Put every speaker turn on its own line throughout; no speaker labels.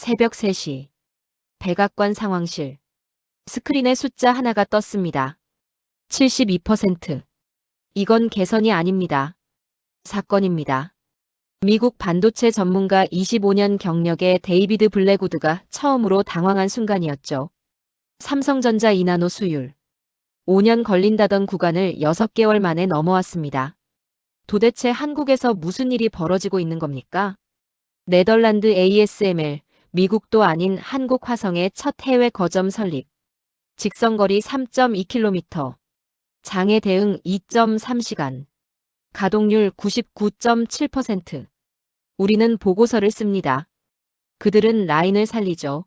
새벽 3시. 백악관 상황실. 스크린에 숫자 하나가 떴습니다. 72%. 이건 개선이 아닙니다. 사건입니다. 미국 반도체 전문가 25년 경력의 데이비드 블랙우드가 처음으로 당황한 순간이었죠. 삼성전자 2나노 수율. 5년 걸린다던 구간을 6개월 만에 넘어왔습니다. 도대체 한국에서 무슨 일이 벌어지고 있는 겁니까? 네덜란드 ASML, 미국도 아닌 한국 화성의 첫 해외 거점 설립. 직선거리 3.2km. 장애 대응 2.3시간. 가동률 99.7%. 우리는 보고서를 씁니다. 그들은 라인을 살리죠.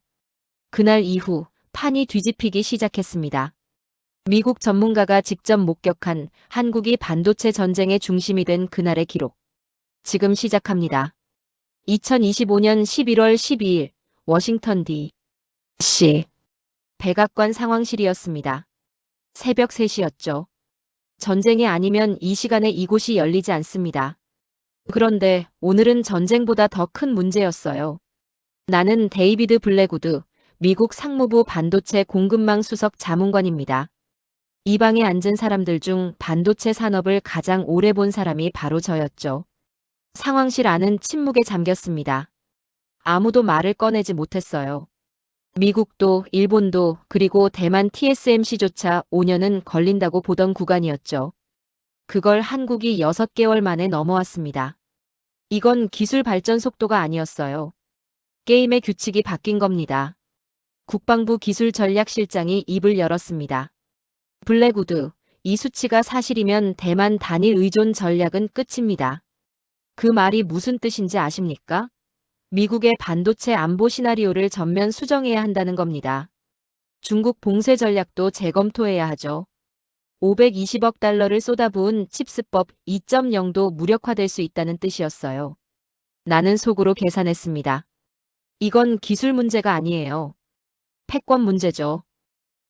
그날 이후 판이 뒤집히기 시작했습니다. 미국 전문가가 직접 목격한 한국이 반도체 전쟁의 중심이 된 그날의 기록. 지금 시작합니다. 2025년 11월 12일 워싱턴 D.C. 백악관 상황실이었습니다. 새벽 3시였죠. 전쟁이 아니면 이 시간에 이곳이 열리지 않습니다. 그런데 오늘은 전쟁보다 더 큰 문제였어요. 나는 데이비드 블랙우드, 미국 상무부 반도체 공급망 수석 자문관입니다. 이 방에 앉은 사람들 중 반도체 산업을 가장 오래 본 사람이 바로 저였죠. 상황실 안은 침묵에 잠겼습니다. 아무도 말을 꺼내지 못했어요. 미국도 일본도 그리고 대만 TSMC조차 5년은 걸린다고 보던 구간이었죠. 그걸 한국이 6개월 만에 넘어왔습니다. 이건 기술 발전 속도가 아니었어요. 게임의 규칙이 바뀐 겁니다. 국방부 기술전략실장이 입을 열었습니다. 블랙우드, 이 수치가 사실이면 대만 단일 의존 전략은 끝입니다. 그 말이 무슨 뜻인지 아십니까? 미국의 반도체 안보 시나리오를 전면 수정해야 한다는 겁니다. 중국 봉쇄 전략도 재검토해야 하죠. 520억 달러를 쏟아부은 칩스법 2.0도 무력화될 수 있다는 뜻이었어요. 나는 속으로 계산했습니다. 이건 기술 문제가 아니에요. 패권 문제죠.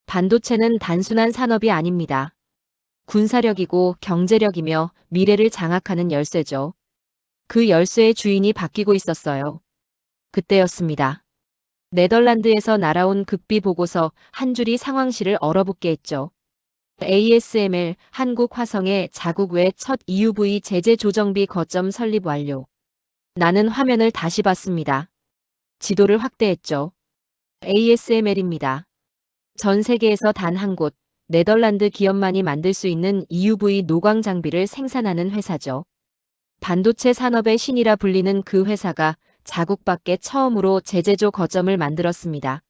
반도체는 단순한 산업이 아닙니다. 군사력이고 경제력이며 미래를 장악하는 열쇠죠. 그 열쇠의 주인이 바뀌고 있었어요. 그때였습니다. 네덜란드에서 날아온 극비 보고서 한 줄이 상황실을 얼어붙게 했죠. ASML 한국 화성의 자국 외 첫 EUV 제재 조정비 거점 설립 완료. 나는 화면을 다시 봤습니다. 지도를 확대했죠. ASML입니다. 전 세계에서 단 한 곳, 네덜란드 기업만이 만들 수 있는 EUV 노광 장비를 생산하는 회사죠. 반도체 산업의 신이라 불리는 그 회사가 자국 밖에 처음으로 제재조 거점을 만들었습니다.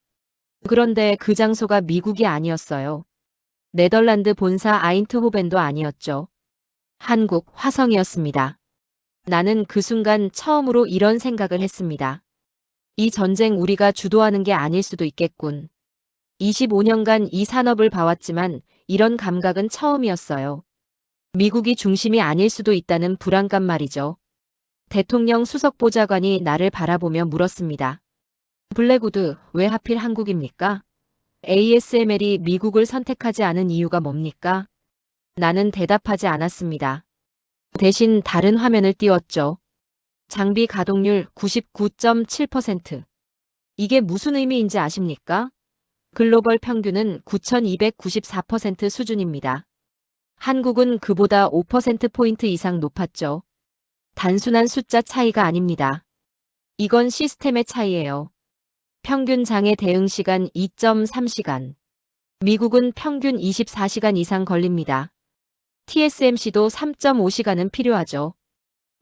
그런데 그 장소가 미국이 아니었어요. 네덜란드 본사 아인트호벤도 아니었죠. 한국 화성이었습니다. 나는 그 순간 처음으로 이런 생각을 했습니다. 이 전쟁 우리가 주도하는 게 아닐 수도 있겠군. 25년간 이 산업을 봐왔지만 이런 감각은 처음이었어요. 미국이 중심이 아닐 수도 있다는 불안감 말이죠. 대통령 수석보좌관이 나를 바라보며 물었습니다. 블랙우드, 왜 하필 한국입니까? ASML이 미국을 선택하지 않은 이유가 뭡니까? 나는 대답하지 않았습니다. 대신 다른 화면을 띄웠죠. 장비 가동률 99.7%. 이게 무슨 의미인지 아십니까? 글로벌 평균은 9,294% 수준입니다. 한국은 그보다 5%포인트 이상 높았죠. 단순한 숫자 차이가 아닙니다. 이건 시스템의 차이예요. 평균 장애 대응 시간 2.3시간. 미국은 평균 24시간 이상 걸립니다. TSMC도 3.5시간은 필요하죠.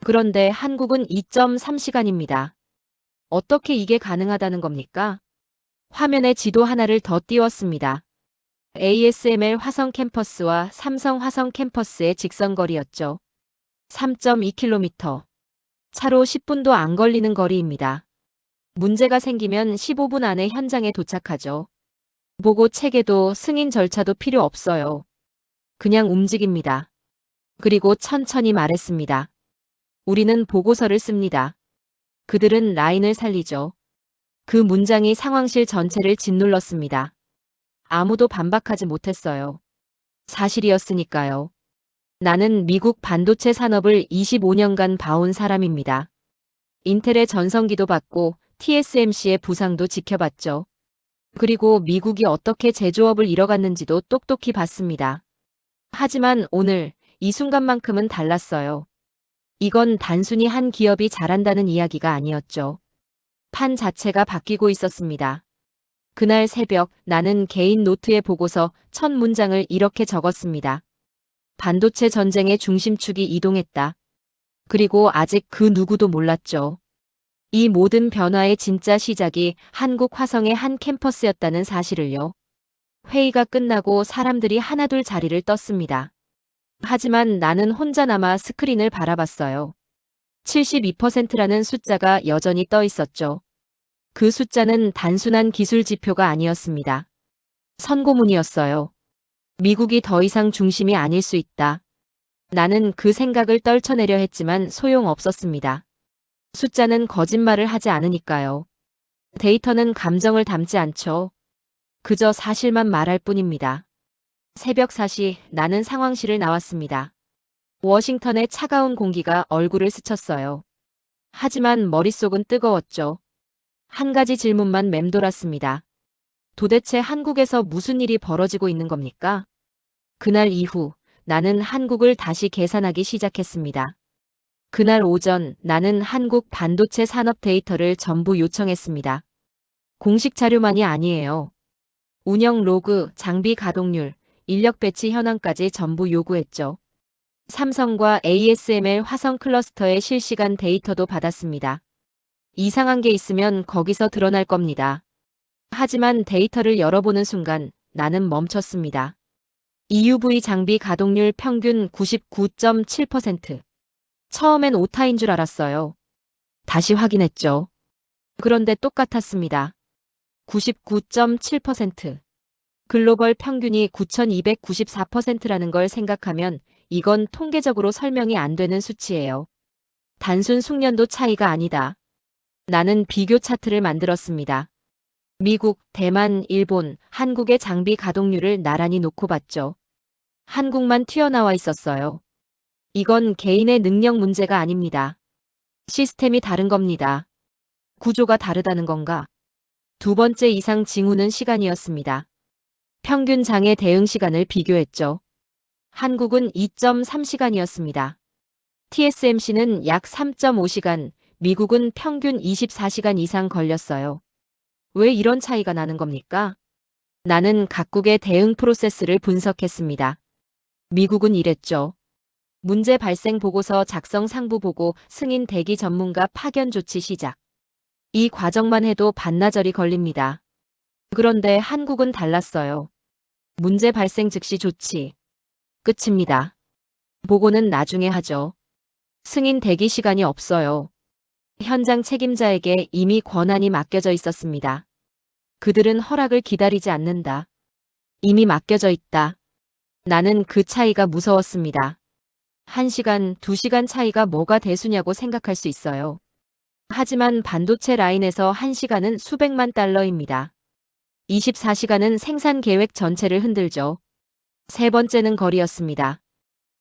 그런데 한국은 2.3시간입니다. 어떻게 이게 가능하다는 겁니까? 화면에 지도 하나를 더 띄웠습니다. ASML 화성 캠퍼스와 삼성 화성 캠퍼스의 직선거리였죠. 3.2km. 차로 10분도 안 걸리는 거리입니다. 문제가 생기면 15분 안에 현장에 도착하죠. 보고 체계도 승인 절차도 필요 없어요. 그냥 움직입니다. 그리고 천천히 말했습니다. 우리는 보고서를 씁니다. 그들은 라인을 살리죠. 그 문장이 상황실 전체를 짓눌렀습니다. 아무도 반박하지 못했어요. 사실이었으니까요. 나는 미국 반도체 산업을 25년간 봐온 사람입니다. 인텔의 전성기도 봤고 TSMC의 부상도 지켜봤죠. 그리고 미국이 어떻게 제조업을 잃어갔는지도 똑똑히 봤습니다. 하지만 오늘 이 순간만큼은 달랐어요. 이건 단순히 한 기업이 잘한다는 이야기가 아니었죠. 판 자체가 바뀌고 있었습니다. 그날 새벽 나는 개인 노트에 보고서 첫 문장을 이렇게 적었습니다. 반도체 전쟁의 중심축이 이동했다. 그리고 아직 그 누구도 몰랐죠. 이 모든 변화의 진짜 시작이 한국 화성의 한 캠퍼스였다는 사실을요. 회의가 끝나고 사람들이 하나둘 자리를 떴습니다. 하지만 나는 혼자 남아 스크린을 바라봤어요. 72%라는 숫자가 여전히 떠 있었죠. 그 숫자는 단순한 기술 지표가 아니었습니다. 선고문이었어요. 미국이 더 이상 중심이 아닐 수 있다. 나는 그 생각을 떨쳐내려 했지만 소용없었습니다. 숫자는 거짓말을 하지 않으니까요. 데이터는 감정을 담지 않죠. 그저 사실만 말할 뿐입니다. 새벽 4시 나는 상황실을 나왔습니다. 워싱턴의 차가운 공기가 얼굴을 스쳤어요. 하지만 머릿속은 뜨거웠죠. 한 가지 질문만 맴돌았습니다. 도대체 한국에서 무슨 일이 벌어지고 있는 겁니까? 그날 이후 나는 한국을 다시 계산하기 시작했습니다. 그날 오전 나는 한국 반도체 산업 데이터를 전부 요청했습니다. 공식 자료만이 아니에요. 운영 로그, 장비 가동률, 인력 배치 현황까지 전부 요구했죠. 삼성과 ASML 화성 클러스터의 실시간 데이터도 받았습니다. 이상한 게 있으면 거기서 드러날 겁니다. 하지만 데이터를 열어보는 순간 나는 멈췄습니다. EUV 장비 가동률 평균 99.7%. 처음엔 오타인 줄 알았어요. 다시 확인했죠. 그런데 똑같았습니다. 99.7%. 글로벌 평균이 9,294%라는 걸 생각하면 이건 통계적으로 설명이 안 되는 수치예요. 단순 숙련도 차이가 아니다. 나는 비교 차트를 만들었습니다. 미국, 대만, 일본, 한국의 장비 가동률을 나란히 놓고 봤죠. 한국만 튀어나와 있었어요. 이건 개인의 능력 문제가 아닙니다. 시스템이 다른 겁니다. 구조가 다르다는 건가? 두 번째 이상 징후는 시간이었습니다. 평균 장애 대응 시간을 비교했죠. 한국은 2.3시간이었습니다. TSMC는 약 3.5시간, 미국은 평균 24시간 이상 걸렸어요. 왜 이런 차이가 나는 겁니까? 나는 각국의 대응 프로세스를 분석했습니다. 미국은 이랬죠. 문제 발생 보고서 작성 상부 보고 승인 대기 전문가 파견 조치 시작. 이 과정만 해도 반나절이 걸립니다. 그런데 한국은 달랐어요. 문제 발생 즉시 조치. 끝입니다. 보고는 나중에 하죠. 승인 대기 시간이 없어요. 현장 책임자에게 이미 권한이 맡겨져 있었습니다. 그들은 허락을 기다리지 않는다. 이미 맡겨져 있다. 나는 그 차이가 무서웠습니다. 1시간, 2시간 차이가 뭐가 대수냐고 생각할 수 있어요. 하지만 반도체 라인에서 1시간은 수백만 달러입니다. 24시간은 생산 계획 전체를 흔들죠. 세 번째는 거리였습니다.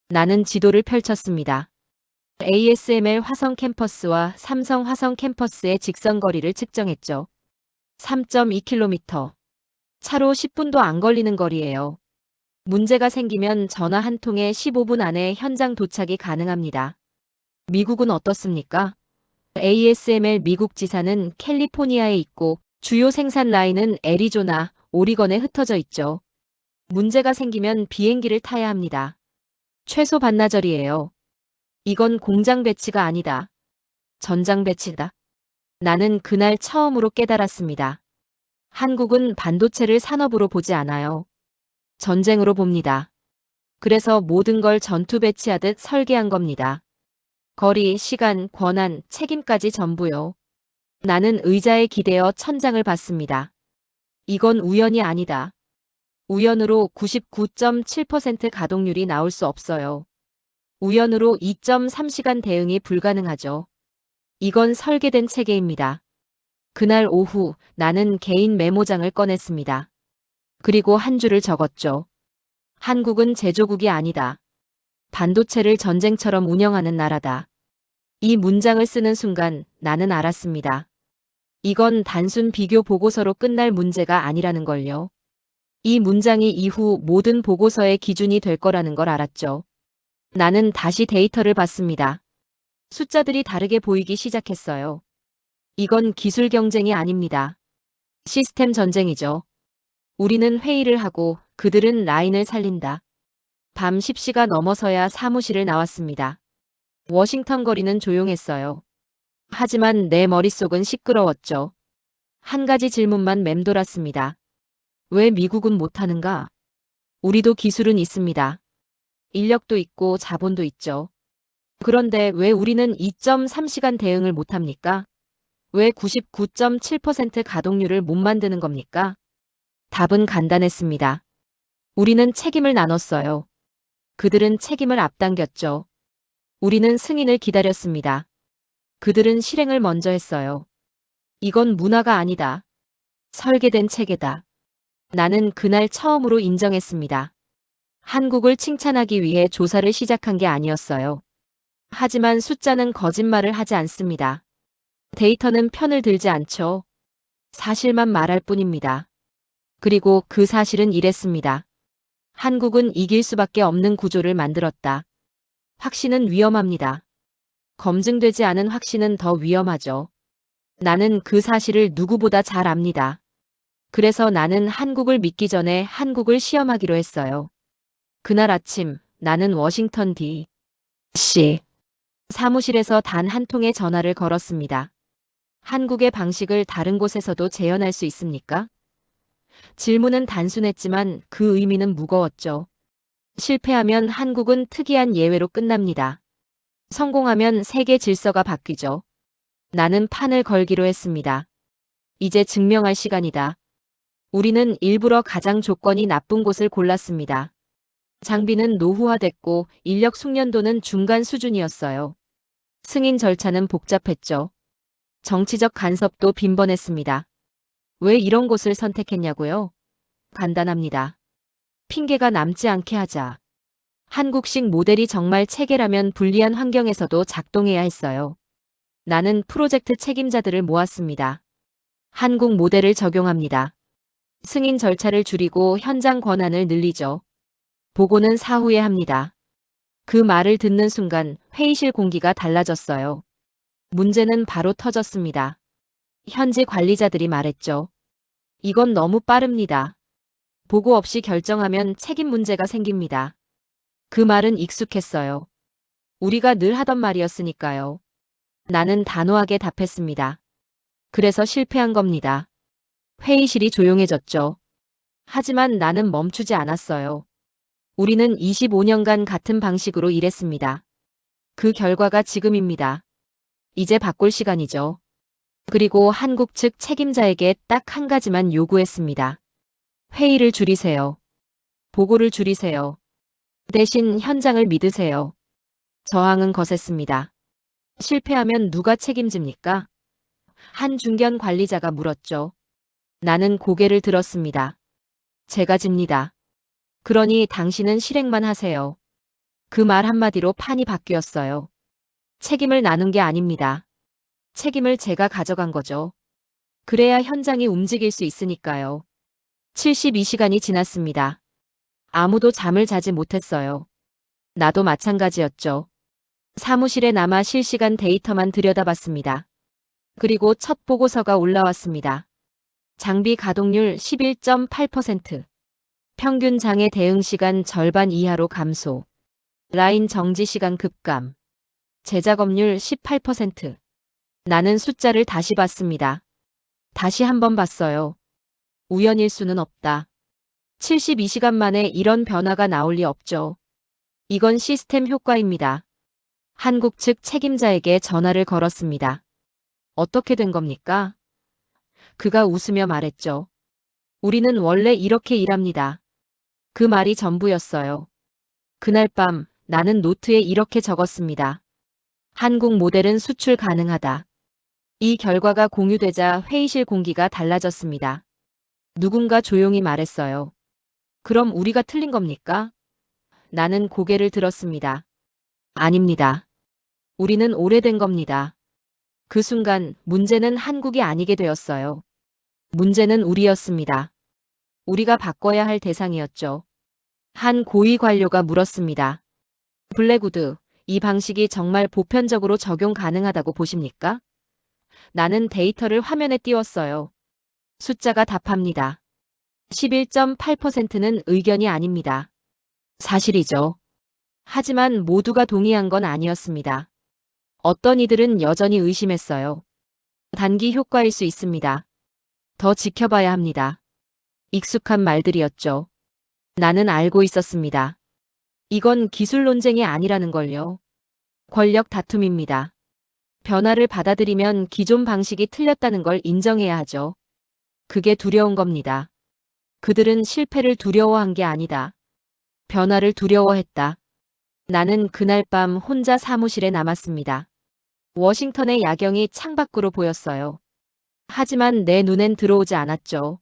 나는 지도를 펼쳤습니다. ASML 화성 캠퍼스와 삼성 화성 캠퍼스의 직선 거리를 측정했죠. 3.2km. 차로 10분도 안 걸리는 거리예요. 문제가 생기면 전화 한 통에 15분 안에 현장 도착이 가능합니다. 미국은 어떻습니까? ASML 미국 지사는 캘리포니아에 있고 주요 생산 라인은 애리조나, 오리건에 흩어져 있죠. 문제가 생기면 비행기를 타야 합니다. 최소 반나절이에요. 이건 공장 배치가 아니다. 전장 배치다. 나는 그날 처음으로 깨달았습니다. 한국은 반도체를 산업으로 보지 않아요. 전쟁으로 봅니다. 그래서 모든 걸 전투 배치하듯 설계한 겁니다. 거리, 시간, 권한, 책임까지 전부요. 나는 의자에 기대어 천장을 봤습니다. 이건 우연이 아니다. 우연으로 99.7% 가동률이 나올 수 없어요. 우연으로 2.3시간 대응이 불가능하죠. 이건 설계된 체계입니다. 그날 오후 나는 개인 메모장을 꺼냈습니다. 그리고 한 줄을 적었죠. 한국은 제조국이 아니다. 반도체를 전쟁처럼 운영하는 나라다. 이 문장을 쓰는 순간 나는 알았습니다. 이건 단순 비교 보고서로 끝날 문제가 아니라는 걸요. 이 문장이 이후 모든 보고서의 기준이 될 거라는 걸 알았죠. 나는 다시 데이터를 봤습니다. 숫자들이 다르게 보이기 시작했어요. 이건 기술 경쟁이 아닙니다. 시스템 전쟁이죠. 우리는 회의를 하고 그들은 라인을 살린다. 밤 10시가 넘어서야 사무실을 나왔습니다. 워싱턴 거리는 조용했어요. 하지만 내 머릿속은 시끄러웠죠. 한 가지 질문만 맴돌았습니다. 왜 미국은 못하는가? 우리도 기술은 있습니다. 인력도 있고 자본도 있죠. 그런데 왜 우리는 2.3시간 대응을 못합니까? 왜 99.7% 가동률을 못 만드는 겁니까? 답은 간단했습니다. 우리는 책임을 나눴어요. 그들은 책임을 앞당겼죠. 우리는 승인을 기다렸습니다. 그들은 실행을 먼저 했어요. 이건 문화가 아니다. 설계된 체계다. 나는 그날 처음으로 인정했습니다. 한국을 칭찬하기 위해 조사를 시작한 게 아니었어요. 하지만 숫자는 거짓말을 하지 않습니다. 데이터는 편을 들지 않죠. 사실만 말할 뿐입니다. 그리고 그 사실은 이랬습니다. 한국은 이길 수밖에 없는 구조를 만들었다. 확신은 위험합니다. 검증되지 않은 확신은 더 위험하죠. 나는 그 사실을 누구보다 잘 압니다. 그래서 나는 한국을 믿기 전에 한국을 시험하기로 했어요. 그날 아침 나는 워싱턴 D.C. 사무실에서 단 한 통의 전화를 걸었습니다. 한국의 방식을 다른 곳에서도 재현할 수 있습니까? 질문은 단순했지만 그 의미는 무거웠죠. 실패하면 한국은 특이한 예외로 끝납니다. 성공하면 세계 질서가 바뀌죠. 나는 판을 걸기로 했습니다. 이제 증명할 시간이다. 우리는 일부러 가장 조건이 나쁜 곳을 골랐습니다. 장비는 노후화됐고 인력 숙련도는 중간 수준이었어요. 승인 절차는 복잡했죠. 정치적 간섭도 빈번했습니다. 왜 이런 곳을 선택했냐고요? 간단합니다. 핑계가 남지 않게 하자. 한국식 모델이 정말 체계라면 불리한 환경에서도 작동해야 했어요. 나는 프로젝트 책임자들을 모았습니다. 한국 모델을 적용합니다. 승인 절차를 줄이고 현장 권한을 늘리죠. 보고는 사후에 합니다. 그 말을 듣는 순간 회의실 공기가 달라졌어요. 문제는 바로 터졌습니다. 현지 관리자들이 말했죠. 이건 너무 빠릅니다. 보고 없이 결정하면 책임 문제가 생깁니다. 그 말은 익숙했어요. 우리가 늘 하던 말이었으니까요. 나는 단호하게 답했습니다. 그래서 실패한 겁니다. 회의실이 조용해졌죠. 하지만 나는 멈추지 않았어요. 우리는 25년간 같은 방식으로 일했습니다. 그 결과가 지금입니다. 이제 바꿀 시간이죠. 그리고 한국 측 책임자에게 딱 한 가지만 요구했습니다. 회의를 줄이세요. 보고를 줄이세요. 대신 현장을 믿으세요. 저항은 거셌습니다. 실패하면 누가 책임집니까? 한 중견 관리자가 물었죠. 나는 고개를 들었습니다. 제가 집니다. 그러니 당신은 실행만 하세요. 그 말 한마디로 판이 바뀌었어요. 책임을 나눈 게 아닙니다. 책임을 제가 가져간 거죠. 그래야 현장이 움직일 수 있으니까요. 72시간이 지났습니다. 아무도 잠을 자지 못했어요. 나도 마찬가지였죠. 사무실에 남아 실시간 데이터만 들여다봤습니다. 그리고 첫 보고서가 올라왔습니다. 장비 가동률 11.8%. 평균 장애 대응 시간 절반 이하로 감소. 라인 정지 시간 급감. 재작업률 18%. 나는 숫자를 다시 봤습니다. 다시 한번 봤어요. 우연일 수는 없다. 72시간 만에 이런 변화가 나올 리 없죠. 이건 시스템 효과입니다. 한국 측 책임자에게 전화를 걸었습니다. 어떻게 된 겁니까? 그가 웃으며 말했죠. 우리는 원래 이렇게 일합니다. 그 말이 전부였어요. 그날 밤 나는 노트에 이렇게 적었습니다. 한국 모델은 수출 가능하다. 이 결과가 공유되자 회의실 공기가 달라졌습니다. 누군가 조용히 말했어요. 그럼 우리가 틀린 겁니까? 나는 고개를 들었습니다. 아닙니다. 우리는 오래된 겁니다. 그 순간 문제는 한국이 아니게 되었어요. 문제는 우리였습니다. 우리가 바꿔야 할 대상이었죠. 한 고위 관료가 물었습니다. 블랙우드, 이 방식이 정말 보편적으로 적용 가능하다고 보십니까? 나는 데이터를 화면에 띄웠어요. 숫자가 답합니다. 11.8%는 의견이 아닙니다. 사실이죠. 하지만 모두가 동의한 건 아니었습니다. 어떤 이들은 여전히 의심했어요. 단기 효과일 수 있습니다. 더 지켜봐야 합니다. 익숙한 말들이었죠. 나는 알고 있었습니다. 이건 기술 논쟁이 아니라는 걸요. 권력 다툼입니다. 변화를 받아들이면 기존 방식이 틀렸다는 걸 인정해야 하죠. 그게 두려운 겁니다. 그들은 실패를 두려워한 게 아니다. 변화를 두려워했다. 나는 그날 밤 혼자 사무실에 남았습니다. 워싱턴의 야경이 창밖으로 보였어요. 하지만 내 눈엔 들어오지 않았죠.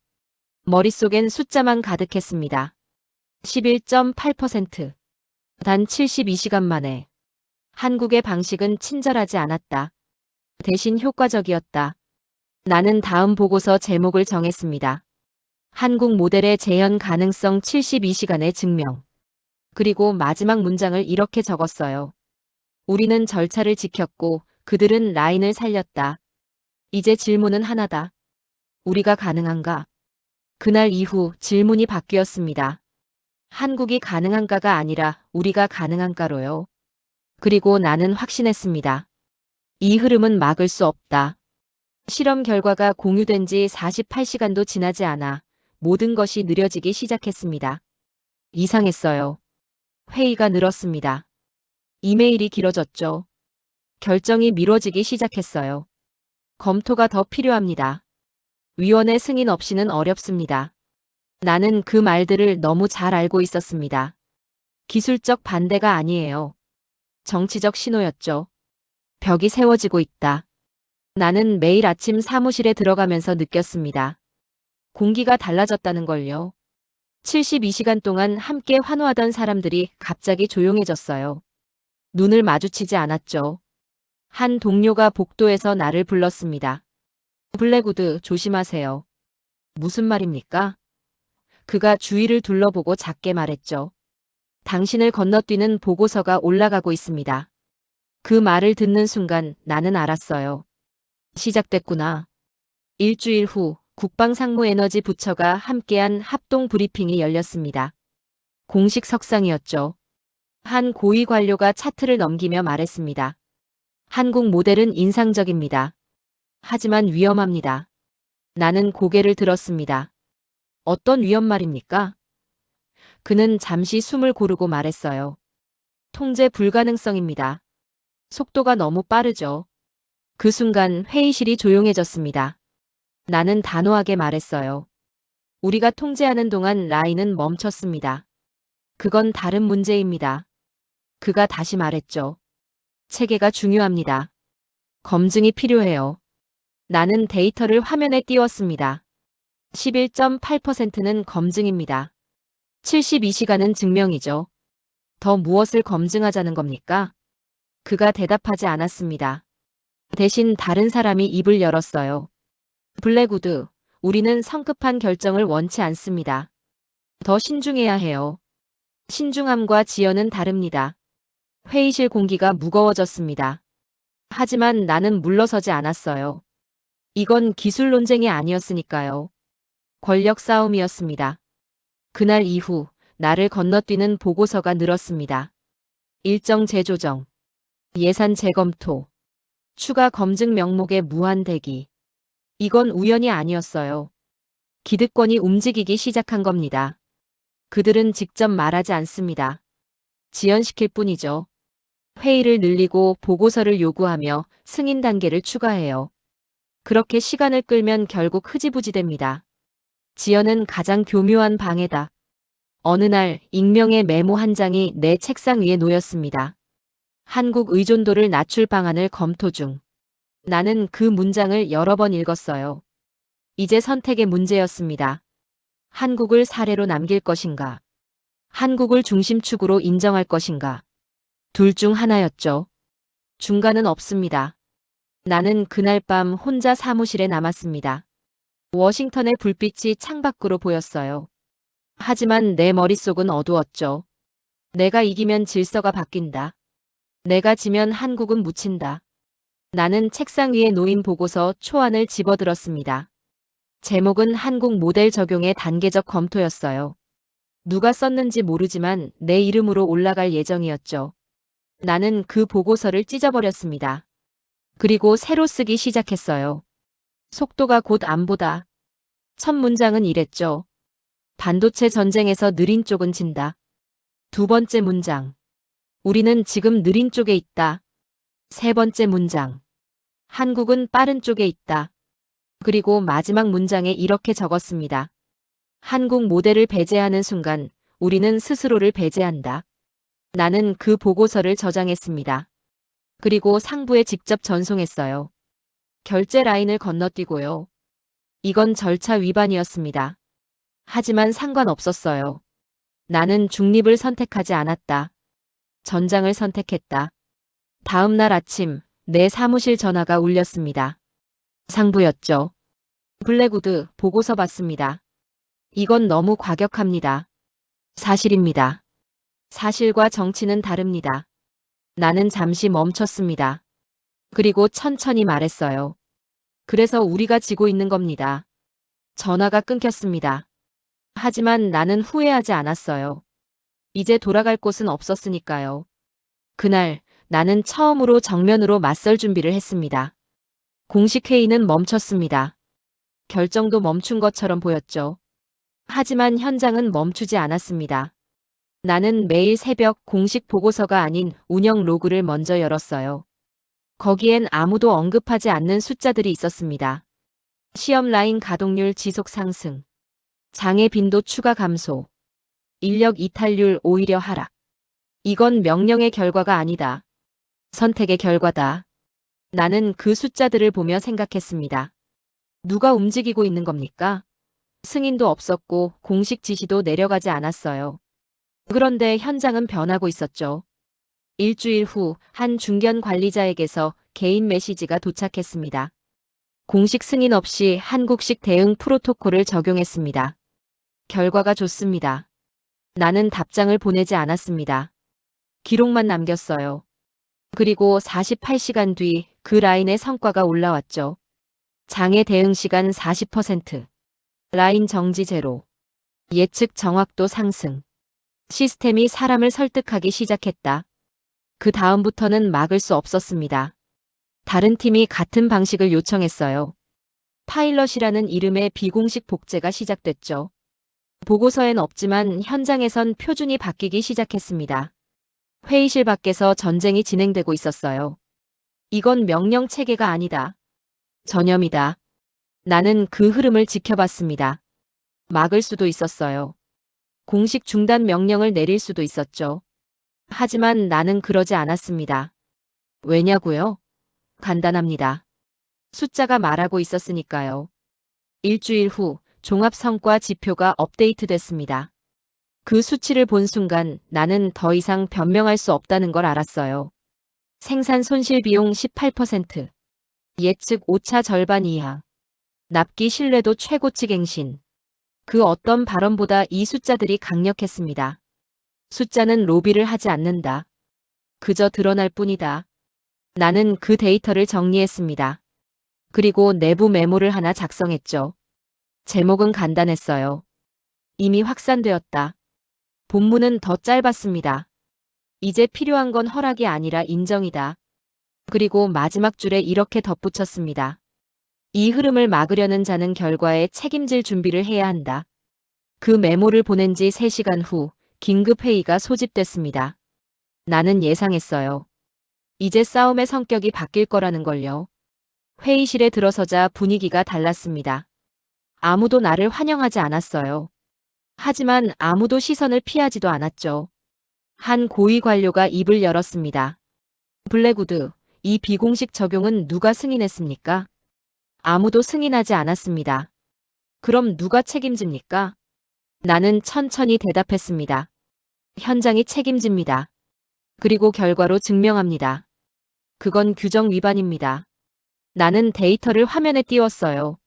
머릿속엔 숫자만 가득했습니다. 11.8%. 단 72시간 만에. 한국의 방식은 친절하지 않았다. 대신 효과적이었다. 나는 다음 보고서 제목을 정했습니다. 한국 모델의 재현 가능성 72시간의 증명. 그리고 마지막 문장을 이렇게 적었어요. 우리는 절차를 지켰고 그들은 라인을 살렸다. 이제 질문은 하나다. 우리가 가능한가? 그날 이후 질문이 바뀌었습니다. 한국이 가능한가가 아니라 우리가 가능한가로요. 그리고 나는 확신했습니다. 이 흐름은 막을 수 없다. 실험 결과가 공유된 지 48시간도 지나지 않아 모든 것이 느려지기 시작했습니다. 이상했어요. 회의가 늘었습니다. 이메일이 길어졌죠. 결정이 미뤄지기 시작했어요. 검토가 더 필요합니다. 위원회 승인 없이는 어렵습니다. 나는 그 말들을 너무 잘 알고 있었습니다. 기술적 반대가 아니에요. 정치적 신호였죠. 벽이 세워지고 있다. 나는 매일 아침 사무실에 들어가면서 느꼈습니다. 공기가 달라졌다는 걸요. 72시간 동안 함께 환호하던 사람들이 갑자기 조용해졌어요. 눈을 마주치지 않았죠. 한 동료가 복도에서 나를 불렀습니다. 블랙우드, 조심하세요. 무슨 말입니까? 그가 주위를 둘러보고 작게 말했죠. 당신을 건너뛰는 보고서가 올라가고 있습니다. 그 말을 듣는 순간 나는 알았어요. 시작됐구나. 일주일 후 국방상무에너지 부처가 함께한 합동 브리핑이 열렸습니다. 공식 석상이었죠. 한 고위 관료가 차트를 넘기며 말했습니다. 한국 모델은 인상적입니다. 하지만 위험합니다. 나는 고개를 들었습니다. 어떤 위험 말입니까? 그는 잠시 숨을 고르고 말했어요. 통제 불가능성입니다. 속도가 너무 빠르죠. 그 순간 회의실이 조용해졌습니다. 나는 단호하게 말했어요. 우리가 통제하는 동안 라인은 멈췄습니다. 그건 다른 문제입니다. 그가 다시 말했죠. 체계가 중요합니다. 검증이 필요해요. 나는 데이터를 화면에 띄웠습니다. 11.8%는 검증입니다. 72시간은 증명이죠. 더 무엇을 검증하자는 겁니까? 그가 대답하지 않았습니다. 대신 다른 사람이 입을 열었어요. 블랙우드, 우리는 성급한 결정을 원치 않습니다. 더 신중해야 해요. 신중함과 지연은 다릅니다. 회의실 공기가 무거워졌습니다. 하지만 나는 물러서지 않았어요. 이건 기술 논쟁이 아니었으니까요. 권력 싸움이었습니다. 그날 이후 나를 건너뛰는 보고서가 늘었습니다. 일정 재조정, 예산 재검토, 추가 검증 명목의 무한 대기. 이건 우연이 아니었어요. 기득권이 움직이기 시작한 겁니다. 그들은 직접 말하지 않습니다. 지연시킬 뿐이죠. 회의를 늘리고 보고서를 요구하며 승인 단계를 추가해요. 그렇게 시간을 끌면 결국 흐지부지됩니다. 지연은 가장 교묘한 방해다. 어느 날 익명의 메모 한 장이 내 책상 위에 놓였습니다. 한국 의존도를 낮출 방안을 검토 중. 나는 그 문장을 여러 번 읽었어요. 이제 선택의 문제였습니다. 한국을 사례로 남길 것인가? 한국을 중심축으로 인정할 것인가? 둘 중 하나였죠. 중간은 없습니다. 나는 그날 밤 혼자 사무실에 남았습니다. 워싱턴의 불빛이 창밖으로 보였어요. 하지만 내 머릿속은 어두웠죠. 내가 이기면 질서가 바뀐다. 내가 지면 한국은 묻힌다. 나는 책상 위에 놓인 보고서 초안을 집어들었습니다. 제목은 한국 모델 적용의 단계적 검토였어요. 누가 썼는지 모르지만 내 이름으로 올라갈 예정이었죠. 나는 그 보고서를 찢어버렸습니다. 그리고 새로 쓰기 시작했어요. 속도가 곧 안보다. 첫 문장은 이랬죠. 반도체 전쟁에서 느린 쪽은 진다. 두 번째 문장. 우리는 지금 느린 쪽에 있다. 세 번째 문장. 한국은 빠른 쪽에 있다. 그리고 마지막 문장에 이렇게 적었습니다. 한국 모델을 배제하는 순간 우리는 스스로를 배제한다. 나는 그 보고서를 저장했습니다. 그리고 상부에 직접 전송했어요. 결제 라인을 건너뛰고요. 이건 절차 위반이었습니다. 하지만 상관없었어요. 나는 중립을 선택하지 않았다. 전장을 선택했다. 다음 날 아침 내 사무실 전화가 울렸습니다. 상부였죠. 블랙우드 보고서 받습니다. 이건 너무 과격합니다. 사실입니다. 사실과 정치는 다릅니다. 나는 잠시 멈췄습니다. 그리고 천천히 말했어요. 그래서 우리가 지고 있는 겁니다. 전화가 끊겼습니다. 하지만 나는 후회하지 않았어요. 이제 돌아갈 곳은 없었으니까요. 그날 나는 처음으로 정면으로 맞설 준비를 했습니다. 공식 회의는 멈췄습니다. 결정도 멈춘 것처럼 보였죠. 하지만 현장은 멈추지 않았습니다. 나는 매일 새벽 공식 보고서가 아닌 운영 로그를 먼저 열었어요. 거기엔 아무도 언급하지 않는 숫자들이 있었습니다. 시험 라인 가동률 지속 상승, 장애 빈도 추가 감소, 인력 이탈률 오히려 하락. 이건 명령의 결과가 아니다. 선택의 결과다. 나는 그 숫자들을 보며 생각했습니다. 누가 움직이고 있는 겁니까? 승인도 없었고 공식 지시도 내려가지 않았어요. 그런데 현장은 변하고 있었죠. 일주일 후 한 중견 관리자에게서 개인 메시지가 도착했습니다. 공식 승인 없이 한국식 대응 프로토콜을 적용했습니다. 결과가 좋습니다. 나는 답장을 보내지 않았습니다. 기록만 남겼어요. 그리고 48시간 뒤 그 라인의 성과가 올라왔죠. 장애 대응 시간 40%, 라인 정지 제로, 예측 정확도 상승. 시스템이 사람을 설득하기 시작했다. 그 다음부터는 막을 수 없었습니다. 다른 팀이 같은 방식을 요청했어요. 파일럿이라는 이름의 비공식 복제가 시작됐죠. 보고서엔 없지만 현장에선 표준이 바뀌기 시작했습니다. 회의실 밖에서 전쟁이 진행되고 있었어요. 이건 명령 체계가 아니다. 전염이다. 나는 그 흐름을 지켜봤습니다. 막을 수도 있었어요. 공식 중단 명령을 내릴 수도 있었죠. 하지만 나는 그러지 않았습니다. 왜냐고요? 간단합니다. 숫자가 말하고 있었으니까요. 일주일 후 종합 성과 지표가 업데이트됐습니다. 그 수치를 본 순간 나는 더 이상 변명할 수 없다는 걸 알았어요. 생산 손실 비용 18%, 예측 오차 절반 이하, 납기 신뢰도 최고치 갱신. 그 어떤 발언보다 이 숫자들이 강력했습니다. 숫자는 로비를 하지 않는다. 그저 드러날 뿐이다. 나는 그 데이터를 정리했습니다. 그리고 내부 메모를 하나 작성했죠. 제목은 간단했어요. 이미 확산되었다. 본문은 더 짧았습니다. 이제 필요한 건 허락이 아니라 인정이다. 그리고 마지막 줄에 이렇게 덧붙였습니다. 이 흐름을 막으려는 자는 결과에 책임질 준비를 해야 한다. 그 메모를 보낸 지 3시간 후 긴급회의가 소집됐습니다. 나는 예상했어요. 이제 싸움의 성격이 바뀔 거라는 걸요. 회의실에 들어서자 분위기가 달랐습니다. 아무도 나를 환영하지 않았어요. 하지만 아무도 시선을 피하지도 않았죠. 한 고위 관료가 입을 열었습니다. 블랙우드, 이 비공식 적용은 누가 승인했습니까? 아무도 승인하지 않았습니다. 그럼 누가 책임집니까? 나는 천천히 대답했습니다. 현장이 책임집니다. 그리고 결과로 증명합니다. 그건 규정 위반입니다. 나는 데이터를 화면에 띄웠어요.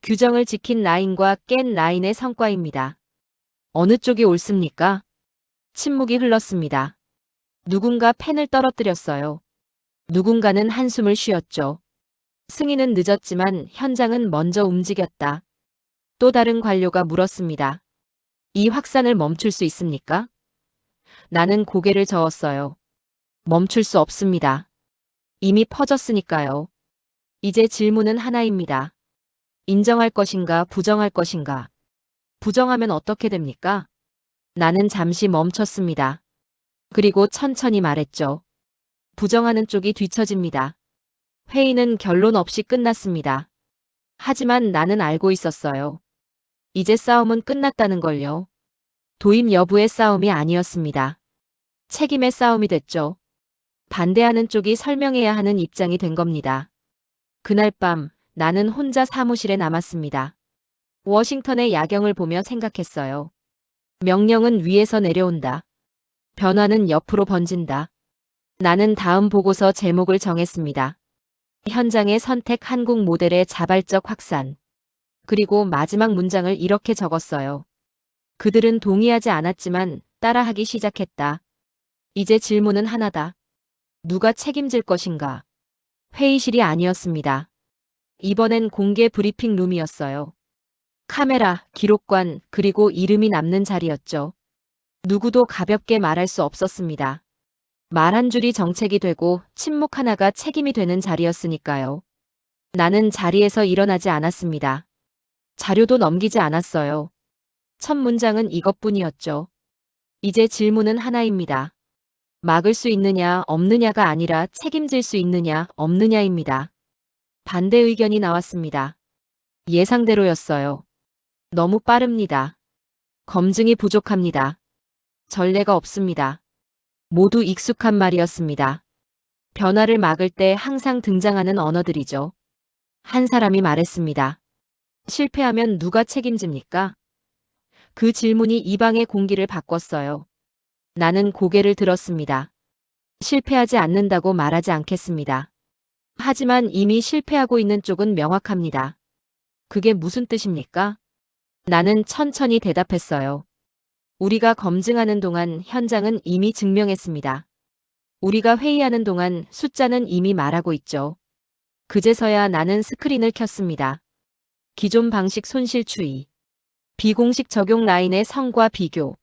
규정을 지킨 라인과 깬 라인의 성과입니다. 어느 쪽이 옳습니까? 침묵이 흘렀습니다. 누군가 펜을 떨어뜨렸어요. 누군가는 한숨을 쉬었죠. 승인은 늦었지만 현장은 먼저 움직였다. 또 다른 관료가 물었습니다. 이 확산을 멈출 수 있습니까? 나는 고개를 저었어요. 멈출 수 없습니다. 이미 퍼졌으니까요. 이제 질문은 하나입니다. 인정할 것인가, 부정할 것인가? 부정하면 어떻게 됩니까? 나는 잠시 멈췄습니다. 그리고 천천히 말했죠. 부정하는 쪽이 뒤처집니다. 회의는 결론 없이 끝났습니다. 하지만 나는 알고 있었어요. 이제 싸움은 끝났다는 걸요. 도입 여부의 싸움이 아니었습니다. 책임의 싸움이 됐죠. 반대하는 쪽이 설명해야 하는 입장이 된 겁니다. 그날 밤 나는 혼자 사무실에 남았습니다. 워싱턴의 야경을 보며 생각했어요. 명령은 위에서 내려온다. 변화는 옆으로 번진다. 나는 다음 보고서 제목을 정했습니다. 현장의 선택 한국 모델의 자발적 확산. 그리고 마지막 문장을 이렇게 적었어요. 그들은 동의하지 않았지만 따라하기 시작했다. 이제 질문은 하나다. 누가 책임질 것인가? 회의실이 아니었습니다. 이번엔 공개 브리핑 룸이었어요. 카메라, 기록관, 그리고 이름이 남는 자리였죠. 누구도 가볍게 말할 수 없었습니다. 말 한 줄이 정책이 되고 침묵 하나가 책임이 되는 자리였으니까요. 나는 자리에서 일어나지 않았습니다. 자료도 넘기지 않았어요. 첫 문장은 이것뿐이었죠. 이제 질문은 하나입니다. 막을 수 있느냐 없느냐가 아니라 책임질 수 있느냐 없느냐입니다. 반대 의견이 나왔습니다. 예상대로였어요. 너무 빠릅니다. 검증이 부족합니다. 전례가 없습니다. 모두 익숙한 말이었습니다. 변화를 막을 때 항상 등장하는 언어들이죠. 한 사람이 말했습니다. 실패하면 누가 책임집니까? 그 질문이 이 방의 공기를 바꿨어요. 나는 고개를 들었습니다. 실패하지 않는다고 말하지 않겠습니다. 하지만 이미 실패하고 있는 쪽은 명확합니다. 그게 무슨 뜻입니까? 나는 천천히 대답했어요. 우리가 검증하는 동안 현장은 이미 증명했습니다. 우리가 회의하는 동안 숫자는 이미 말하고 있죠. 그제서야 나는 스크린을 켰습니다. 기존 방식 손실 추이. 비공식 적용 라인의 성과 비교.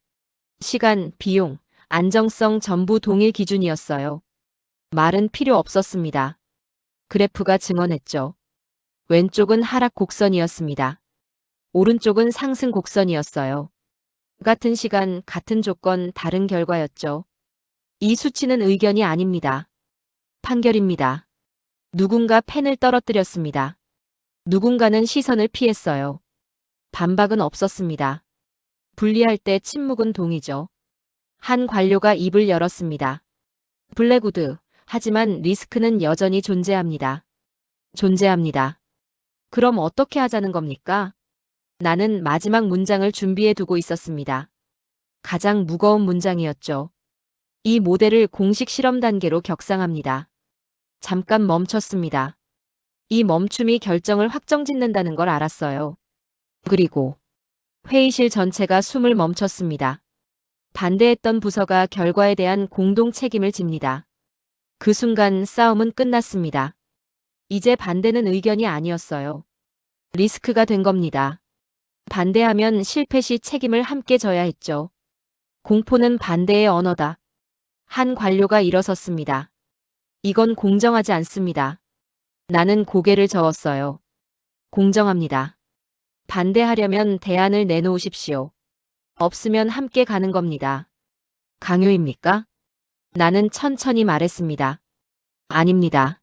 시간, 비용, 안정성 전부 동일 기준이었어요. 말은 필요 없었습니다. 그래프가 증언했죠. 왼쪽은 하락 곡선이었습니다. 오른쪽은 상승 곡선이었어요. 같은 시간, 같은 조건, 다른 결과였죠. 이 수치는 의견이 아닙니다. 판결입니다. 누군가 펜을 떨어뜨렸습니다. 누군가는 시선을 피했어요. 반박은 없었습니다. 분리할 때 침묵은 동의죠. 한 관료가 입을 열었습니다. 블랙우드, 하지만 리스크는 여전히 존재합니다. 존재합니다. 그럼 어떻게 하자는 겁니까? 나는 마지막 문장을 준비해 두고 있었습니다. 가장 무거운 문장이었죠. 이 모델을 공식 실험 단계로 격상합니다. 잠깐 멈췄습니다. 이 멈춤이 결정을 확정짓는다는 걸 알았어요. 그리고 회의실 전체가 숨을 멈췄습니다. 반대했던 부서가 결과에 대한 공동 책임을 집니다. 그 순간 싸움은 끝났습니다. 이제 반대는 의견이 아니었어요. 리스크가 된 겁니다. 반대하면 실패 시 책임을 함께 져야 했죠. 공포는 반대의 언어다. 한 관료가 일어섰습니다. 이건 공정하지 않습니다. 나는 고개를 저었어요. 공정합니다. 반대하려면 대안을 내놓으십시오. 없으면 함께 가는 겁니다. 강요입니까? 나는 천천히 말했습니다. 아닙니다.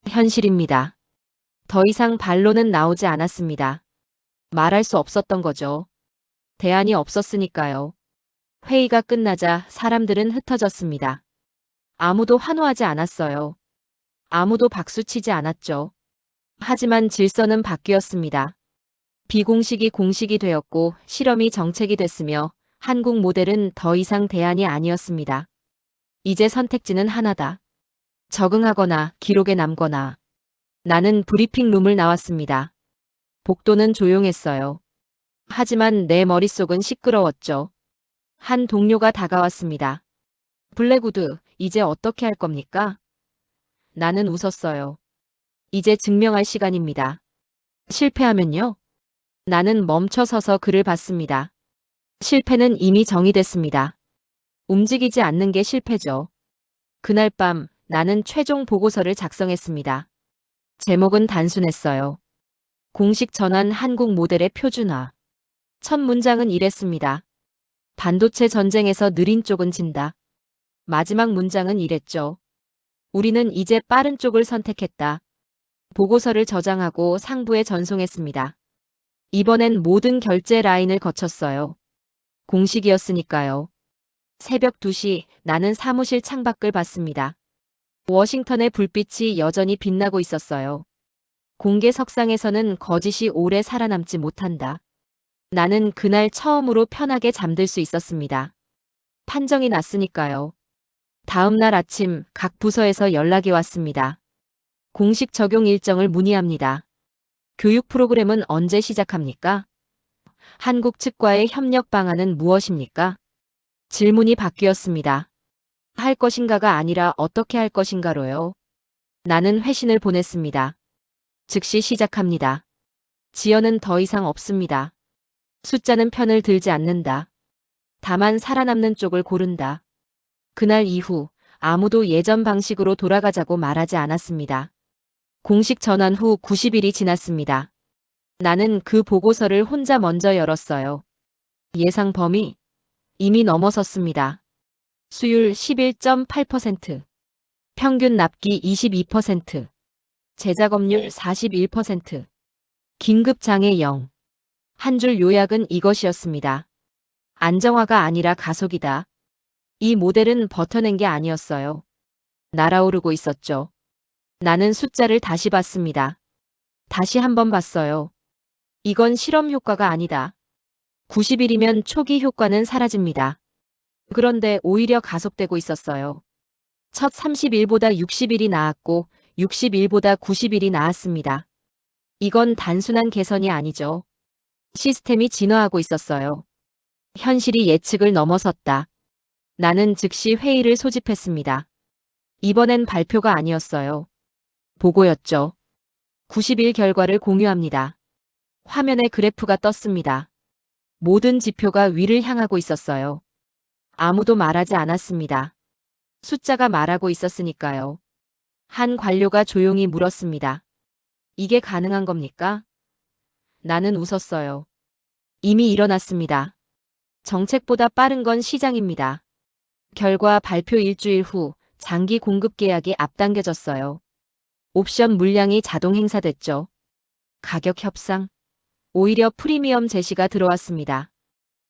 현실입니다. 더 이상 반론은 나오지 않았습니다. 말할 수 없었던 거죠. 대안이 없었으니까요. 회의가 끝나자 사람들은 흩어졌습니다. 아무도 환호하지 않았어요. 아무도 박수치지 않았죠. 하지만 질서는 바뀌었습니다. 비공식이 공식이 되었고 실험이 정책이 됐으며 한국 모델은 더 이상 대안이 아니었습니다. 이제 선택지는 하나다. 적응하거나 기록에 남거나. 나는 브리핑 룸을 나왔습니다. 복도는 조용했어요. 하지만 내 머릿속은 시끄러웠죠. 한 동료가 다가왔습니다. 블랙우드, 이제 어떻게 할 겁니까? 나는 웃었어요. 이제 증명할 시간입니다. 실패하면요? 나는 멈춰서서 그를 봤습니다. 실패는 이미 정의됐습니다. 움직이지 않는 게 실패죠. 그날 밤 나는 최종 보고서를 작성했습니다. 제목은 단순했어요. 공식 전환 한국 모델의 표준화. 첫 문장은 이랬습니다. 반도체 전쟁에서 느린 쪽은 진다. 마지막 문장은 이랬죠. 우리는 이제 빠른 쪽을 선택했다. 보고서를 저장하고 상부에 전송했습니다. 이번엔 모든 결제 라인을 거쳤어요. 공식이었으니까요. 새벽 2시 나는 사무실 창밖을 봤습니다. 워싱턴의 불빛이 여전히 빛나고 있었어요. 공개 석상에서는 거짓이 오래 살아남지 못한다. 나는 그날 처음으로 편하게 잠들 수 있었습니다. 판정이 났으니까요. 다음 날 아침 각 부서에서 연락이 왔습니다. 공식 적용 일정을 문의합니다. 교육 프로그램은 언제 시작합니까? 한국 측과의 협력 방안은 무엇입니까? 질문이 바뀌었습니다. 할 것인가가 아니라 어떻게 할 것인가로요. 나는 회신을 보냈습니다. 즉시 시작합니다. 지연은 더 이상 없습니다. 숫자는 편을 들지 않는다. 다만 살아남는 쪽을 고른다. 그날 이후 아무도 예전 방식으로 돌아가자고 말하지 않았습니다. 공식 전환 후 90일이 지났습니다. 나는 그 보고서를 혼자 먼저 열었어요. 예상 범위 이미 넘어섰습니다. 수율 11.8%, 평균 납기 22%, 재작업률 41%, 긴급 장애 0. 한 줄 요약은 이것이었습니다. 안정화가 아니라 가속이다. 이 모델은 버텨낸 게 아니었어요. 날아오르고 있었죠. 나는 숫자를 다시 봤습니다. 다시 한번 봤어요. 이건 실험 효과가 아니다. 90일이면 초기 효과는 사라집니다. 그런데 오히려 가속되고 있었어요. 첫 30일보다 60일이 나았고 60일보다 90일이 나았습니다. 이건 단순한 개선이 아니죠. 시스템이 진화하고 있었어요. 현실이 예측을 넘어섰다. 나는 즉시 회의를 소집했습니다. 이번엔 발표가 아니었어요. 보고였죠. 90일 결과를 공유합니다. 화면에 그래프가 떴습니다. 모든 지표가 위를 향하고 있었어요. 아무도 말하지 않았습니다. 숫자가 말하고 있었으니까요. 한 관료가 조용히 물었습니다. 이게 가능한 겁니까? 나는 웃었어요. 이미 일어났습니다. 정책보다 빠른 건 시장입니다. 결과 발표 일주일 후 장기 공급 계약이 앞당겨졌어요. 옵션 물량이 자동 행사됐죠. 가격 협상. 오히려 프리미엄 제시가 들어왔습니다.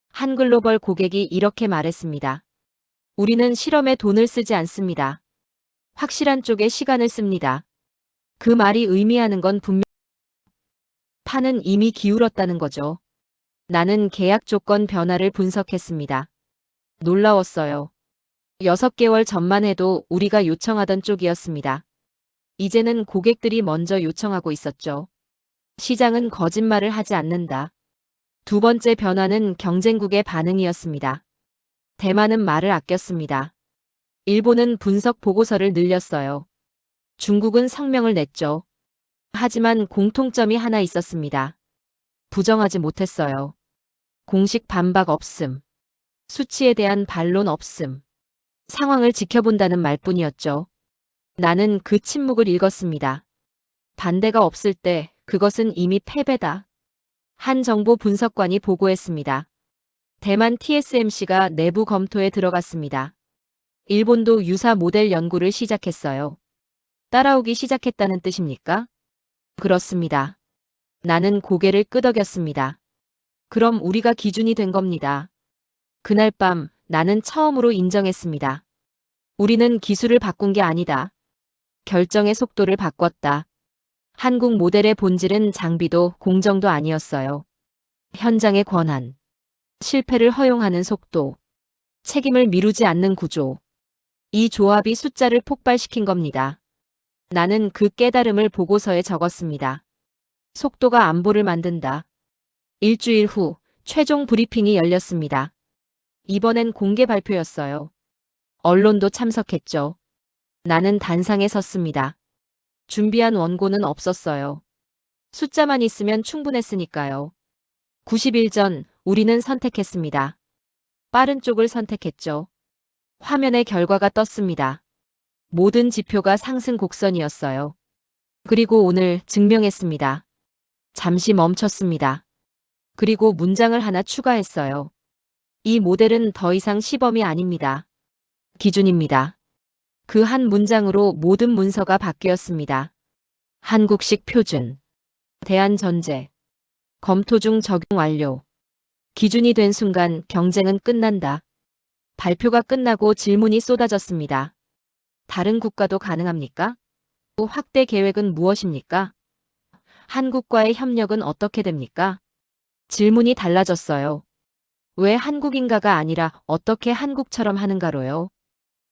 한 글로벌 고객이 이렇게 말했습니다. 우리는 실험에 돈을 쓰지 않습니다. 확실한 쪽에 시간을 씁니다. 그 말이 의미하는 건 분명 판은 이미 기울었다는 거죠. 나는 계약 조건 변화를 분석했습니다. 놀라웠어요. 6개월 전만 해도 우리가 요청하던 쪽이었습니다. 이제는 고객들이 먼저 요청하고 있었죠. 시장은 거짓말을 하지 않는다. 두 번째 변화는 경쟁국의 반응이었습니다. 대만은 말을 아꼈습니다. 일본은 분석 보고서를 늘렸어요. 중국은 성명을 냈죠. 하지만 공통점이 하나 있었습니다. 부정하지 못했어요. 공식 반박 없음. 수치에 대한 반론 없음. 상황을 지켜본다는 말뿐이었죠. 나는 그 침묵을 읽었습니다. 반대가 없을 때 그것은 이미 패배다. 한 정보 분석관이 보고했습니다. 대만 TSMC가 내부 검토에 들어갔습니다. 일본도 유사 모델 연구를 시작했어요. 따라오기 시작했다는 뜻입니까? 그렇습니다. 나는 고개를 끄덕였습니다. 그럼 우리가 기준이 된 겁니다. 그날 밤 나는 처음으로 인정했습니다. 우리는 기술을 바꾼 게 아니다. 결정의 속도를 바꿨다. 한국 모델의 본질은 장비도 공정도 아니었어요. 현장의 권한, 실패를 허용하는 속도, 책임을 미루지 않는 구조. 이 조합이 숫자를 폭발시킨 겁니다. 나는 그 깨달음을 보고서에 적었습니다. 속도가 안보를 만든다. 일주일 후 최종 브리핑이 열렸습니다. 이번엔 공개 발표였어요. 언론도 참석했죠. 나는 단상에 섰습니다. 준비한 원고는 없었어요. 숫자만 있으면 충분했으니까요. 90일 전 우리는 선택했습니다. 빠른 쪽을 선택했죠. 화면에 결과가 떴습니다. 모든 지표가 상승 곡선이었어요. 그리고 오늘 증명했습니다. 잠시 멈췄습니다. 그리고 문장을 하나 추가했어요. 이 모델은 더 이상 시범이 아닙니다. 기준입니다. 그 한 문장으로 모든 문서가 바뀌었습니다. 한국식 표준. 대안전제. 검토 중 적용 완료. 기준이 된 순간 경쟁은 끝난다. 발표가 끝나고 질문이 쏟아졌습니다. 다른 국가도 가능합니까? 또 확대 계획은 무엇입니까? 한국과의 협력은 어떻게 됩니까? 질문이 달라졌어요. 왜 한국인가가 아니라 어떻게 한국처럼 하는가로요?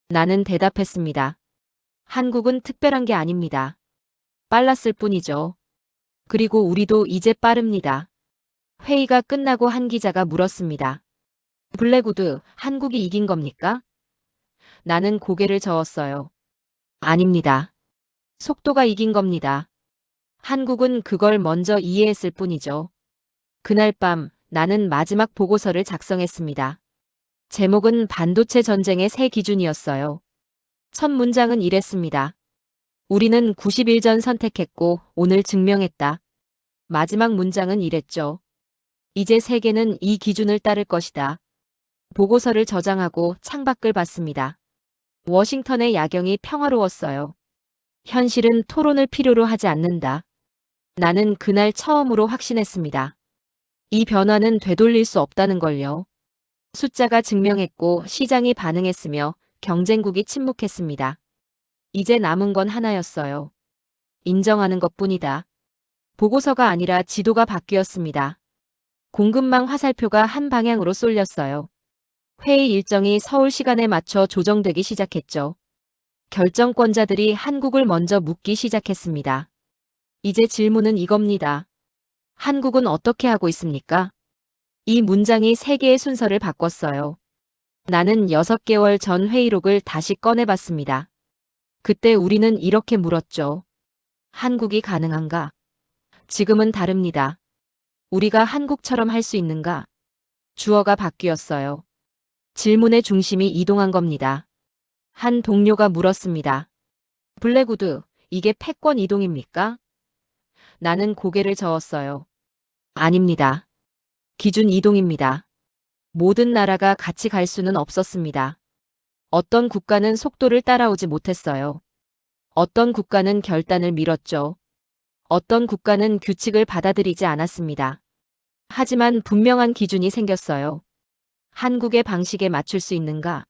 나는 대답했습니다. 한국은 특별한 게 아닙니다. 빨랐을 뿐이죠. 그리고 우리도 이제 빠릅니다. 회의가 끝나고 한 기자가 물었습니다. 블랙우드, 한국이 이긴 겁니까? 나는 고개를 저었어요. 아닙니다. 속도가 이긴 겁니다. 한국은 그걸 먼저 이해했을 뿐이죠. 그날 밤 나는 마지막 보고서를 작성했습니다. 제목은 반도체 전쟁의 새 기준이었어요. 첫 문장은 이랬습니다. 우리는 90일 전 선택했고 오늘 증명했다. 마지막 문장은 이랬죠. 이제 세계는 이 기준을 따를 것이다. 보고서를 저장하고 창밖을 봤습니다. 워싱턴의 야경이 평화로웠어요. 현실은 토론을 필요로 하지 않는다. 나는 그날 처음으로 확신했습니다. 이 변화는 되돌릴 수 없다는 걸요. 숫자가 증명했고 시장이 반응했으며 경쟁국이 침묵했습니다. 이제 남은 건 하나였어요. 인정하는 것뿐이다. 보고서가 아니라 지도가 바뀌었습니다. 공급망 화살표가 한 방향으로 쏠렸어요. 회의 일정이 서울 시간에 맞춰 조정되기 시작했죠. 결정권자들이 한국을 먼저 묻기 시작했습니다. 이제 질문은 이겁니다. 한국은 어떻게 하고 있습니까? 이 문장이 세계의 순서를 바꿨어요. 나는 6개월 전 회의록을 다시 꺼내봤습니다. 그때 우리는 이렇게 물었죠. 한국이 가능한가? 지금은 다릅니다. 우리가 한국처럼 할 수 있는가? 주어가 바뀌었어요. 질문의 중심이 이동한 겁니다. 한 동료가 물었습니다. 블랙우드, 이게 패권 이동입니까? 나는 고개를 저었어요. 아닙니다. 기준 이동입니다. 모든 나라가 같이 갈 수는 없었습니다. 어떤 국가는 속도를 따라오지 못했어요. 어떤 국가는 결단을 미뤘죠. 어떤 국가는 규칙을 받아들이지 않았습니다. 하지만 분명한 기준이 생겼어요. 한국의 방식에 맞출 수 있는가?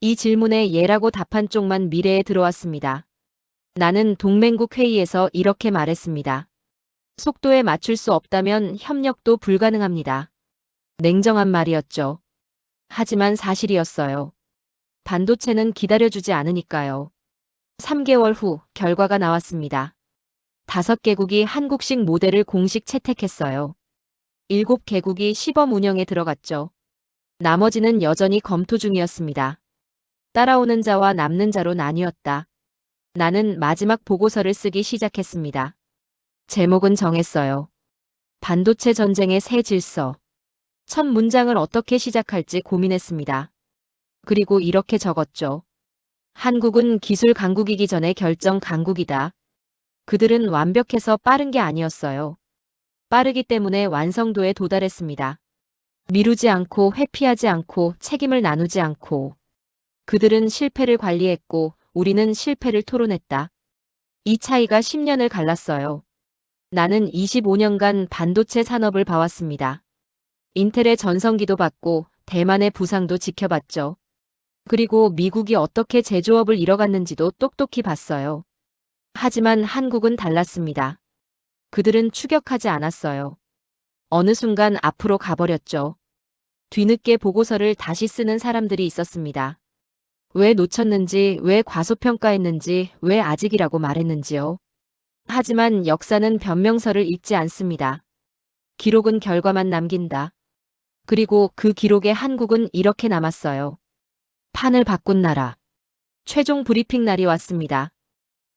이 질문에 예라고 답한 쪽만 미래에 들어왔습니다. 나는 동맹국 회의에서 이렇게 말했습니다. 속도에 맞출 수 없다면 협력도 불가능합니다. 냉정한 말이었죠. 하지만 사실이었어요. 반도체는 기다려주지 않으니까요. 3개월 후 결과가 나왔습니다. 5개국이 한국식 모델을 공식 채택했어요. 7개국이 시범 운영에 들어갔죠. 나머지는 여전히 검토 중이었습니다. 따라오는 자와 남는 자로 나뉘었다. 나는 마지막 보고서를 쓰기 시작했습니다. 제목은 정했어요. 반도체 전쟁의 새 질서. 첫 문장을 어떻게 시작할지 고민했습니다. 그리고 이렇게 적었죠. 한국은 기술 강국이기 전에 결정 강국이다. 그들은 완벽해서 빠른 게 아니었어요. 빠르기 때문에 완성도에 도달했습니다. 미루지 않고 회피하지 않고 책임을 나누지 않고. 그들은 실패를 관리했고 우리는 실패를 토론했다. 이 차이가 10년을 갈랐어요. 나는 25년간 반도체 산업을 봐왔습니다. 인텔의 전성기도 봤고 대만의 부상도 지켜봤죠. 그리고 미국이 어떻게 제조업을 잃어갔는지도 똑똑히 봤어요. 하지만 한국은 달랐습니다. 그들은 추격하지 않았어요. 어느 순간 앞으로 가버렸죠. 뒤늦게 보고서를 다시 쓰는 사람들이 있었습니다. 왜 놓쳤는지, 왜 과소평가했는지, 왜 아직이라고 말했는지요. 하지만 역사는 변명서를 읽지 않습니다. 기록은 결과만 남긴다. 그리고 그 기록에 한국은 이렇게 남았어요. 판을 바꾼 나라. 최종 브리핑 날이 왔습니다.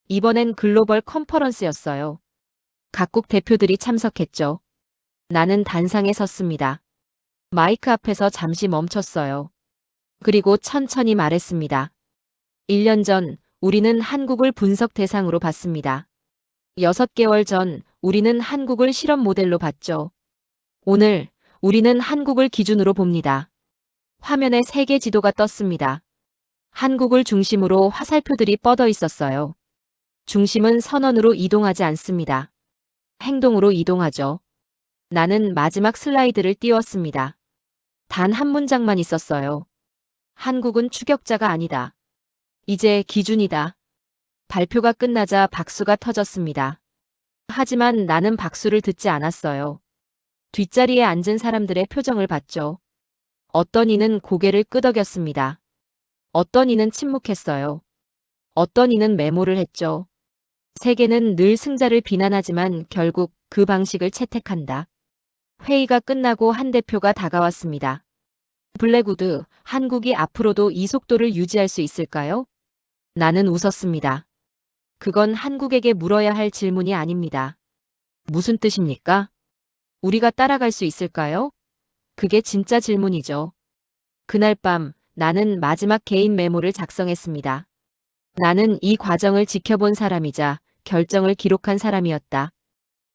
이번엔 글로벌 컨퍼런스였어요. 각국 대표들이 참석했죠. 나는 단상에 섰습니다. 마이크 앞에서 잠시 멈췄어요. 그리고 천천히 말했습니다. 1년 전 우리는 한국을 분석 대상으로 봤습니다. 6개월 전 우리는 한국을 실험 모델로 봤죠. 오늘 우리는 한국을 기준으로 봅니다. 화면에 세계 지도가 떴습니다. 한국을 중심으로 화살표들이 뻗어 있었어요. 중심은 선언으로 이동하지 않습니다. 행동으로 이동하죠. 나는 마지막 슬라이드를 띄웠습니다. 단 한 문장만 있었어요. 한국은 추격자가 아니다. 이제 기준이다. 발표가 끝나자 박수가 터졌습니다. 하지만 나는 박수를 듣지 않았어요. 뒷자리에 앉은 사람들의 표정을 봤죠. 어떤 이는 고개를 끄덕였습니다. 어떤 이는 침묵했어요. 어떤 이는 메모를 했죠. 세계는 늘 승자를 비난하지만 결국 그 방식을 채택한다. 회의가 끝나고 한 대표가 다가왔습니다. 블랙우드, 한국이 앞으로도 이 속도를 유지할 수 있을까요? 나는 웃었습니다. 그건 한국에게 물어야 할 질문이 아닙니다. 무슨 뜻입니까? 우리가 따라갈 수 있을까요? 그게 진짜 질문이죠. 그날 밤 나는 마지막 개인 메모를 작성했습니다. 나는 이 과정을 지켜본 사람이자 결정을 기록한 사람이었다.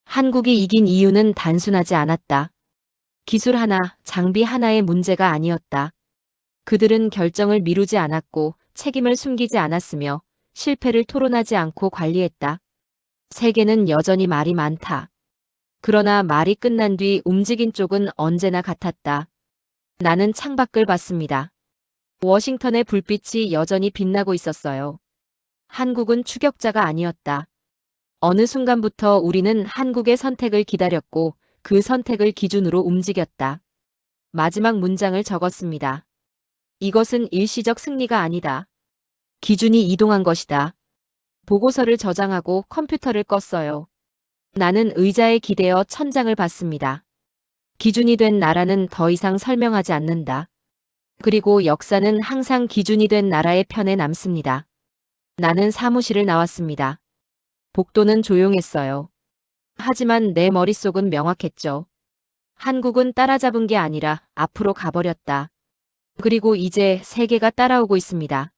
한국이 이긴 이유는 단순하지 않았다. 기술 하나, 장비 하나의 문제가 아니었다. 그들은 결정을 미루지 않았고 책임을 숨기지 않았으며 실패를 토론하지 않고 관리했다. 세계는 여전히 말이 많다. 그러나 말이 끝난 뒤 움직인 쪽은 언제나 같았다. 나는 창밖을 봤습니다. 워싱턴의 불빛이 여전히 빛나고 있었어요. 한국은 추격자가 아니었다. 어느 순간부터 우리는 한국의 선택을 기다렸고 그 선택을 기준으로 움직였다. 마지막 문장을 적었습니다. 이것은 일시적 승리가 아니다. 기준이 이동한 것이다. 보고서를 저장하고 컴퓨터를 껐어요. 나는 의자에 기대어 천장을 봤습니다. 기준이 된 나라는 더 이상 설명하지 않는다. 그리고 역사는 항상 기준이 된 나라의 편에 남습니다. 나는 사무실을 나왔습니다. 복도는 조용했어요. 하지만 내 머릿속은 명확했죠. 한국은 따라잡은 게 아니라 앞으로 가버렸다. 그리고 이제 세계가 따라오고 있습니다.